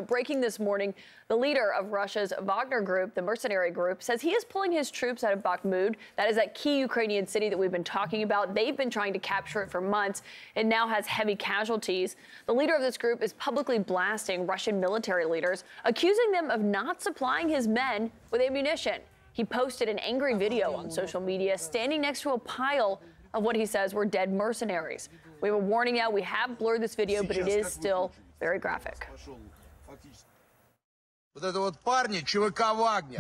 Breaking this morning, the leader of Russia's Wagner Group, the mercenary group, says he is pulling his troops out of Bakhmut. That is that key Ukrainian city that we've been talking about. They've been trying to capture it for months. It now has heavy casualties. The leader of this group is publicly blasting Russian military leaders, accusing them of not supplying his men with ammunition. He posted an angry video on social media standing next to a pile of what he says were dead mercenaries. We have a warning out. We have blurred this video, but it is still very graphic.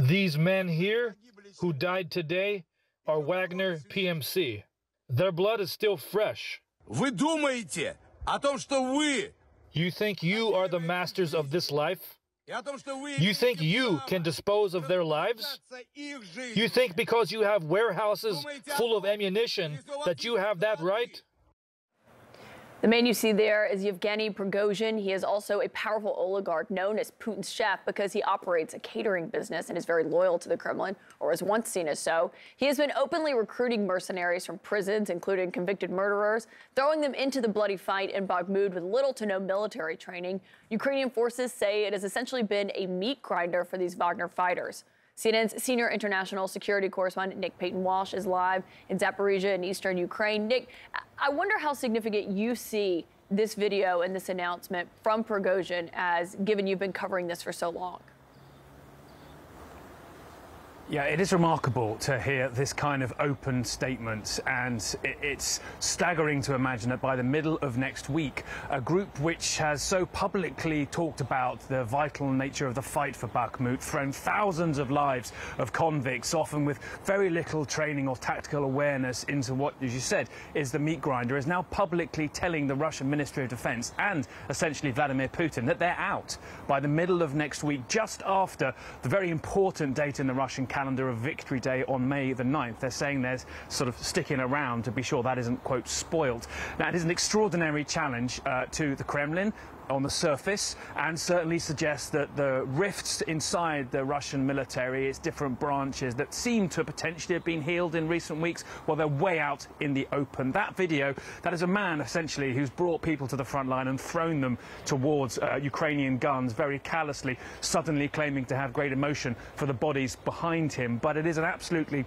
These men here who died today are Wagner PMC. Their blood is still fresh. You think you are the masters of this life? You think you can dispose of their lives? You think because you have warehouses full of ammunition that you have that right? The man you see there is Yevgeny Prigozhin. He is also a powerful oligarch known as Putin's chef because he operates a catering business and is very loyal to the Kremlin, or was once seen as so. He has been openly recruiting mercenaries from prisons, including convicted murderers, throwing them into the bloody fight in Bakhmut with little to no military training. Ukrainian forces say it has essentially been a meat grinder for these Wagner fighters. CNN's senior international security correspondent Nick Payton-Walsh is live in Zaporizhia in eastern Ukraine. Nick, I wonder how significant you see this video and this announcement from Prigozhin as, given you've been covering this for so long. Yeah, it is remarkable to hear this kind of open statement, and it's staggering to imagine that by the middle of next week, a group which has so publicly talked about the vital nature of the fight for Bakhmut, thrown thousands of lives of convicts, often with very little training or tactical awareness, into what, as you said, is the meat grinder, is now publicly telling the Russian Ministry of Defense and essentially Vladimir Putin that they're out by the middle of next week, just after the very important date in the Russian calendar of Victory Day on May the 9th. They're saying they're sort of sticking around to be sure that isn't, quote, spoiled. Now, it is an extraordinary challenge to the Kremlin on the surface, and certainly suggests that the rifts inside the Russian military, its different branches that seem to potentially have been healed in recent weeks, well, they're way out in the open. That video, that is a man essentially who's brought people to the front line and thrown them towards Ukrainian guns very callously, suddenly claiming to have great emotion for the bodies behind him. But it is an absolutely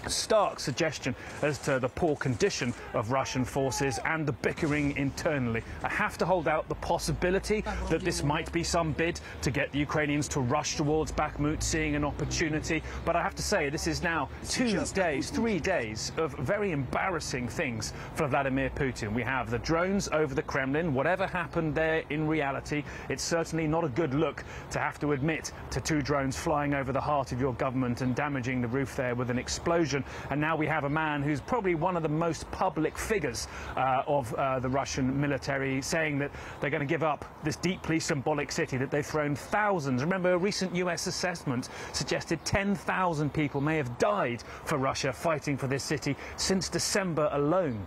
stark suggestion as to the poor condition of Russian forces and the bickering internally. I have to hold out the possibility that this might be some bid to get the Ukrainians to rush towards Bakhmut, seeing an opportunity. But I have to say, this is now 2 days, 3 days of very embarrassing things for Vladimir Putin. We have the drones over the Kremlin. Whatever happened there in reality, it's certainly not a good look to have to admit to 2 drones flying over the heart of your government and damaging the roof there with an explosion. And now we have a man who's probably one of the most public figures of the Russian military, saying that they're going to give up this deeply symbolic city that they've thrown thousands. Remember, a recent US assessment suggested 10,000 people may have died for Russia fighting for this city since December alone.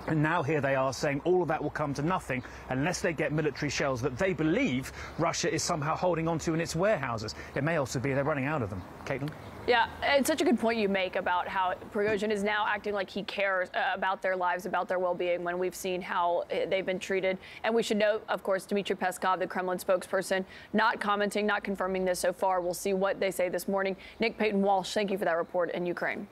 And now here they are saying all of that will come to nothing unless they get military shells that they believe Russia is somehow holding onto in its warehouses. It may also be they're running out of them. Caitlin? Yeah, it's such a good point you make about how Prigozhin is now acting like he cares about their lives, about their well-being, when we've seen how they've been treated. And we should note, of course, Dmitry Peskov, the Kremlin spokesperson, not commenting, not confirming this so far. We'll see what they say this morning. Nick Payton-Walsh, thank you for that report in Ukraine.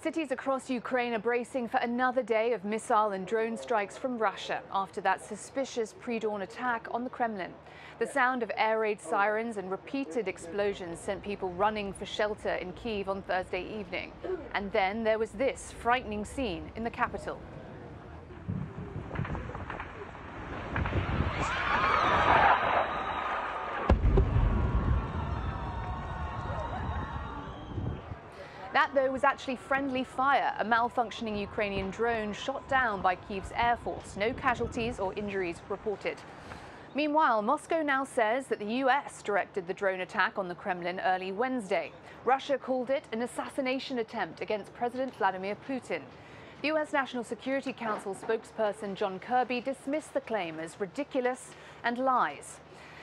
Cities across Ukraine are bracing for another day of missile and drone strikes from Russia after that suspicious pre-dawn attack on the Kremlin. The sound of air raid sirens and repeated explosions sent people running for shelter in Kyiv on Thursday evening. And then there was this frightening scene in the capital. That, though, was actually friendly fire, a malfunctioning Ukrainian drone shot down by Kyiv's Air Force. No casualties or injuries reported. Meanwhile, Moscow now says that the US directed the drone attack on the Kremlin early Wednesday. Russia called it an assassination attempt against President Vladimir Putin. The US National Security Council spokesperson John Kirby dismissed the claim as ridiculous and lies.